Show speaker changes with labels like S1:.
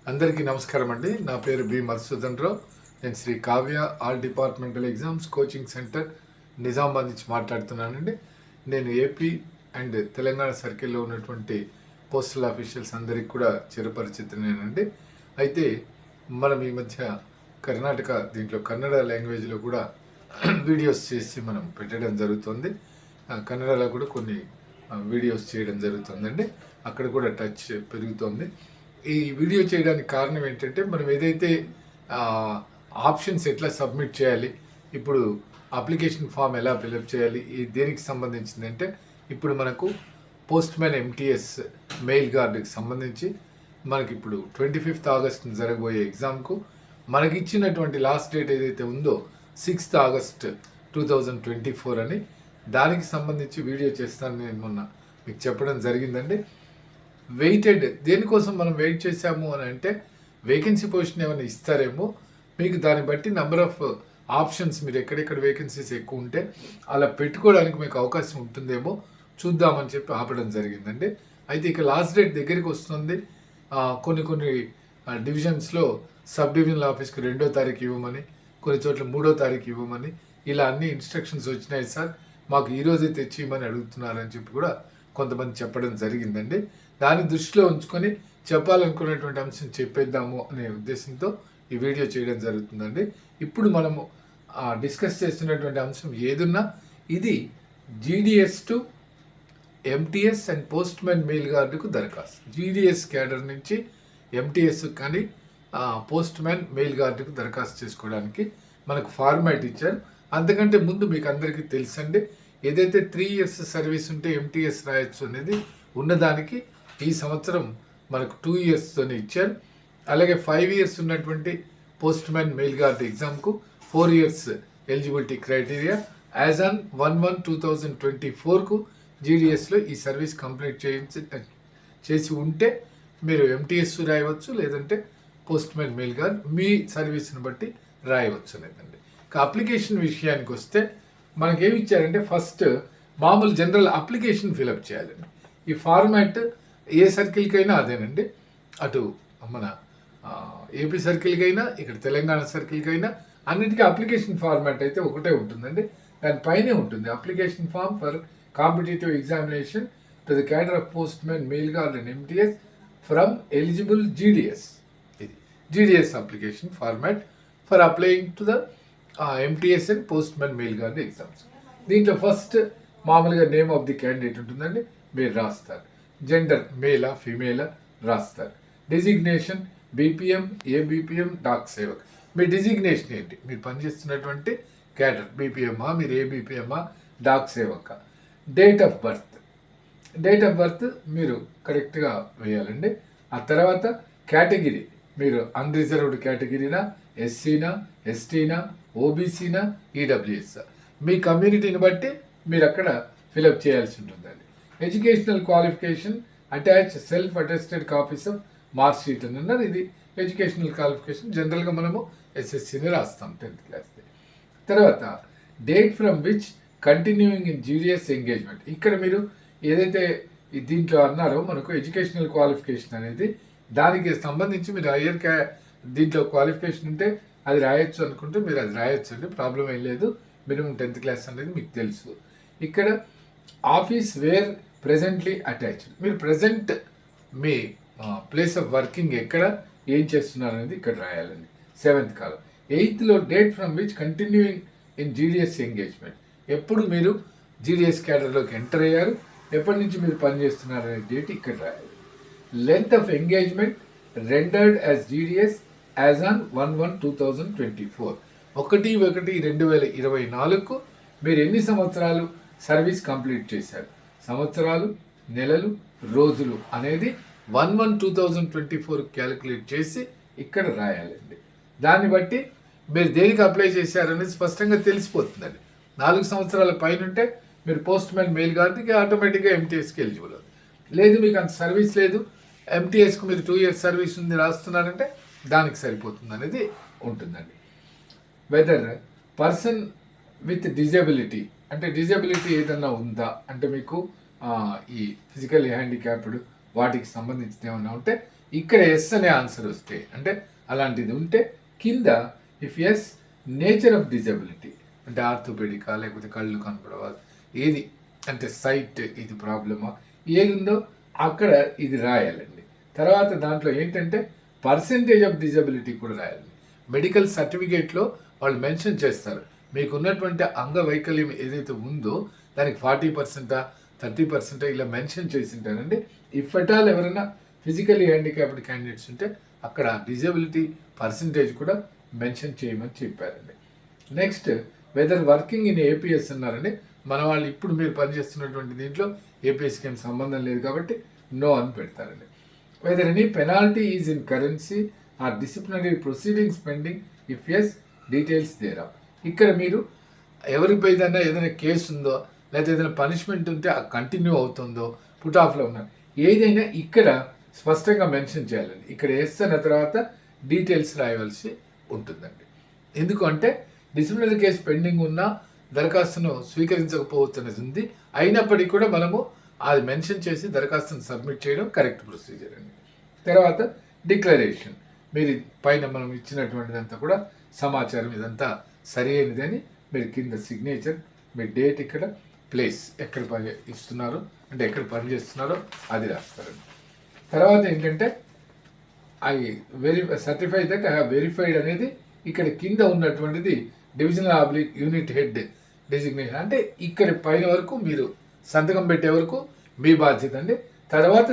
S1: అందరికీ నమస్కారం అండి. నా పేరు బి మధుసూదన్ రావు. నేను Sri Kavya all departmental exams coaching center Nizamabad నుంచి మాట్లాడుతున్నానండి. నేను ఏపీ అండ్ తెలంగాణ సర్కిల్లో ఉన్నటువంటి పోస్టల్ ఆఫీషియల్స్ అందరికీ కూడా చిరపరిచితునేనండి. అయితే మనం ఈ మధ్య కర్ణాటక దీంట్లో కన్నడ లాంగ్వేజ్లో కూడా వీడియోస్ చేసి మనం పెట్టడం జరుగుతుంది. కన్నడలో కూడా కొన్ని వీడియోస్ చేయడం జరుగుతుందండి. అక్కడ కూడా టచ్ పెరుగుతుంది. ఈ వీడియో చేయడానికి కారణం ఏంటంటే మనం ఏదైతే ఆప్షన్స్ ఎట్లా సబ్మిట్ చేయాలి, ఇప్పుడు అప్లికేషన్ ఫామ్ ఎలా ఫిలప్ చేయాలి, ఈ దేనికి సంబంధించింది అంటే ఇప్పుడు మనకు పోస్ట్ మ్యాన్ ఎంటీఎస్ మెయిల్ గార్డుకి సంబంధించి మనకి ఇప్పుడు 25th ఆగస్ట్ జరగబోయే ఎగ్జామ్కు మనకి ఇచ్చినటువంటి లాస్ట్ డేట్ ఏదైతే ఉందో 6th ఆగస్ట్ 2024 అని దానికి సంబంధించి వీడియో చేస్తాను నేను మొన్న మీకు చెప్పడం జరిగిందండి. వెయిటెడ్ దేనికోసం మనం వెయిట్ చేసాము అని అంటే వేకెన్సీ పొజిషన్ ఏమైనా ఇస్తారేమో, మీకు దాన్ని బట్టి నెంబర్ ఆఫ్ ఆప్షన్స్ మీరు ఎక్కడెక్కడ వేకెన్సీస్ ఎక్కువ ఉంటే అలా పెట్టుకోవడానికి మీకు అవకాశం ఉంటుందేమో చూద్దామని చెప్పి ఆపడం జరిగిందండి. అయితే ఇక లాస్ట్ డేట్ దగ్గరికి వస్తుంది. కొన్ని డివిజన్స్లో సబ్ డివిజనల్ ఆఫీస్కి 2వ తారీఖు ఇవ్వమని, కొన్ని చోట్ల 3వ తారీఖు ఇవ్వమని ఇలా అన్ని ఇన్స్ట్రక్షన్స్ వచ్చినాయి సార్, మాకు ఈరోజే తెచ్చి ఇవ్వమని అడుగుతున్నారని చెప్పి కూడా కొంతమంది చెప్పడం జరిగిందండి. దాన్ని దృష్టిలో ఉంచుకొని చెప్పాలనుకున్నటువంటి అంశం చెప్పేద్దాము అనే ఉద్దేశంతో ఈ వీడియో చేయడం జరుగుతుందండి. ఇప్పుడు మనము డిస్కస్ చేస్తున్నటువంటి అంశం ఏదున్నా ఇది GDS to MTS and postman mail గార్డుకు దరఖాస్తు. జీడిఎస్ క్యాడర్ నుంచి ఎంటీఎస్ కానీ పోస్ట్ మ్యాన్ మెయిల్ గార్డుకు దరఖాస్తు చేసుకోవడానికి మనకు ఫార్మాట్ ఇచ్చారు. అంతకంటే ముందు మీకు అందరికీ తెలుసండి, ఏదైతే 3 years సర్వీస్ ఉంటే ఎంటీఎస్ రాయొచ్చు అనేది ఉన్నదానికి ఈ సంవత్సరం మనకు 2 yearsతోనే ఇచ్చారు. అలాగే 5 years ఉన్నటువంటి పోస్ట్ మ్యాన్ మెయిల్ గార్డ్ ఎగ్జామ్కు 4 years eligibility criteria. As on 1/1/2024కు జీడిఎస్లో ఈ సర్వీస్ కంప్లీట్ చేసి ఉంటే మీరు ఎంటీఎస్ రాయవచ్చు, లేదంటే పోస్ట్ మ్యాన్ మెయిల్ గార్డ్ మీ సర్వీస్ని బట్టి రాయవచ్చు అనేదండి. అప్లికేషన్ విషయానికి వస్తే మనకేమి ఇచ్చారంటే ఫస్ట్ మామూలు జనరల్ అప్లికేషన్ ఫిలప్ చేయాలండి. ఈ ఫార్మాట్ ఏ సర్కిల్కైనా అదేనండి, అటు మన ఏపీ సర్కిల్కైనా ఇక్కడ తెలంగాణ సర్కిల్కైనా అన్నిటికీ అప్లికేషన్ ఫార్మాట్ అయితే ఒకటే ఉంటుందండి. దానిపైనే ఉంటుంది application form for competitive examination to the cadre of postman mail guard and MTS from eligible GDS. ఇది GDS application format for applying to the MTS and postman mail guard exams. దీంట్లో first మామూలుగా name of the candidate ఉంటుందండి, మీరు రాస్తారు. Gender మేలా ఫీమేలా రాస్తారు. Designation BPM, ABPM, Dak Sevak. మీ డిజిగ్నేషన్ ఏంటి, మీరు పనిచేస్తున్నటువంటి క్యాడర్ బీపీఎమ్మా, మీరు ఏబీపీఎమ్మా, డాక్ సేవక. డేట్ ఆఫ్ బర్త్ మీరు కరెక్ట్గా వేయాలండి. ఆ తర్వాత కేటగిరీ, మీరు అన్రిజర్వ్డ్ కేటగిరీనా, ఎస్సీనా, ఎస్టీనా, ఓబీసీనా, ఈడబ్ల్యూఎస్, మీ కమ్యూనిటీని బట్టి మీరు అక్కడ ఫిలప్ చేయాల్సి ఉంటుందండి. Educational qualification attach self attested copies of mark sheet అని ఉన్నారు. ఇది ఎడ్యుకేషనల్ క్వాలిఫికేషన్. జనరల్గా మనము ఎస్ఎస్సీని రాస్తాం 10th class. తర్వాత date from which continuing in GDS engagement. ఇక్కడ మీరు ఏదైతే దీంట్లో అన్నారో మనకు ఎడ్యుకేషనల్ క్వాలిఫికేషన్ అనేది దానికి సంబంధించి మీరు దీంట్లో క్వాలిఫికేషన్ ఉంటే అది రాయొచ్చు అనుకుంటే మీరు అది రాయొచ్చు అండి, ప్రాబ్లం ఏం లేదు. మినిమం 10th class అనేది మీకు తెలుసు. ఇక్కడ ఆఫీస్ వేర్ ప్రెజెంట్లీ అటాచ్డ్, మీరు ప్రజెంట్ మీ ప్లేస్ ఆఫ్ వర్కింగ్ ఎక్కడ ఏం చేస్తున్నారు అనేది ఇక్కడ రాయాలండి. 7th కాలం. 8thలో date from which continuing in GDS engagement, ఎప్పుడు మీరు జీడిఎస్ క్యాడర్లోకి ఎంటర్ అయ్యారు, ఎప్పటి నుంచి మీరు పనిచేస్తున్నారు అనే డేట్ ఇక్కడ రాయాలి. Length of engagement rendered as GDS as on 1/1/2024, 1/1/2024కు మీరు ఎన్ని సంవత్సరాలు సర్వీస్ కంప్లీట్ చేశారు, సంవత్సరాలు, నెలలు, రోజులు అనేది 1/1/2024 క్యాలిక్యులేట్ చేసి ఇక్కడ రాయాలండి. దాన్ని బట్టి మీరు దేనికి అప్లై చేశారనేది స్పష్టంగా తెలిసిపోతుందండి. 4 సంవత్సరాల పైన ఉంటే మీరు పోస్ట్ మ్యాన్ మెయిల్ గార్డ్కి ఆటోమేటిక్గా ఎంటీఎస్కి ఎలిజిబుల్ అవుతుంది. లేదు మీకు అంత సర్వీస్ లేదు, ఎంటీఎస్కు మీరు 2 years సర్వీస్ ఉంది రాస్తున్నారంటే దానికి సరిపోతుంది అనేది ఉంటుందండి. వెదర్ పర్సన్ విత్ డిజబిలిటీ, అంటే డిజబిలిటీ ఏదన్నా ఉందా అంటే మీకు ఈ ఫిజికల్ హ్యాండిక్యాప్డ్ వాటికి సంబంధించిన ఏమన్నా ఉంటే ఇక్కడ ఎస్ అనే ఆన్సర్ వస్తే అంటే అలాంటిది ఉంటే కింద ఇఫ్ ఎస్ నేచర్ ఆఫ్ డిజబిలిటీ అంటే ఆర్థోపెడికా లేకపోతే కళ్ళు కనపడవా ఏది అంటే సైట్ ఇది ప్రాబ్లమా ఏది ఉందో అక్కడ ఇది రాయాలండి. తర్వాత దాంట్లో ఏంటంటే పర్సెంటేజ్ ఆఫ్ డిజబిలిటీ కూడా రాయాలి. మెడికల్ సర్టిఫికేట్లో వాళ్ళు మెన్షన్ చేస్తారు మీకు ఉన్నటువంటి అంగవైకల్యం ఏదైతే ఉందో దానికి 40%, 30% ఇలా మెన్షన్ చేసి ఉంటారండి. ఇఫ్ ఎట్ ఆల్ ఎవరైనా ఫిజికల్లీ హ్యాండిక్యాప్డ్ క్యాండిడేట్స్ ఉంటే అక్కడ డిజబిలిటీ పర్సంటేజ్ కూడా మెన్షన్ చేయమని చెప్పారండి. Next weather working in APS అన్నారండి. మన వాళ్ళు ఇప్పుడు మీరు పనిచేస్తున్నటువంటి దీంట్లో ఏపీఎస్కి ఏం సంబంధం లేదు కాబట్టి నో అని పెడతారండి. Whether any penalty is in currency or disciplinary proceedings pending if yes details దేరా. ఇక్కడ మీరు ఎవరిపై ఏదైనా కేసు ఉందో లేదా ఏదైనా పనిష్మెంట్ ఉంటే ఆ కంటిన్యూ అవుతుందో పుట్ ఆఫ్లో ఉన్నారు ఏదైనా ఇక్కడ స్పష్టంగా మెన్షన్ చేయాలండి. ఇక్కడ ఎస్ అన్న తర్వాత డీటెయిల్స్ రాయవలసి ఉంటుందండి. ఎందుకంటే డిసిప్లినరీ కేసు పెండింగ్ ఉన్నా దరఖాస్తును స్వీకరించకపోవచ్చు అనేది ఉంది. అయినప్పటికీ కూడా మనము అది మెన్షన్ చేసి దరఖాస్తును సబ్మిట్ చేయడం కరెక్ట్ ప్రొసీజర్ అండి. తర్వాత డిక్లరేషన్ మీరు పైన మనం ఇచ్చినటువంటిదంతా కూడా సమాచారం ఇదంతా సరి అయినదని మీరు కింద సిగ్నేచర్ మీ డేట్ ఇక్కడ ప్లేస్ ఎక్కడ పని ఇస్తున్నారో అంటే ఎక్కడ పని చేస్తున్నారో అది రాస్తారండి. తర్వాత ఏంటంటే I certify that I have verified అనేది ఇక్కడ కింద ఉన్నటువంటిది divisional oblique unit head designation అంటే ఇక్కడ పైన వరకు మీరు సంతకం పెట్టే వరకు మీ బాధ్యత అండి. తర్వాత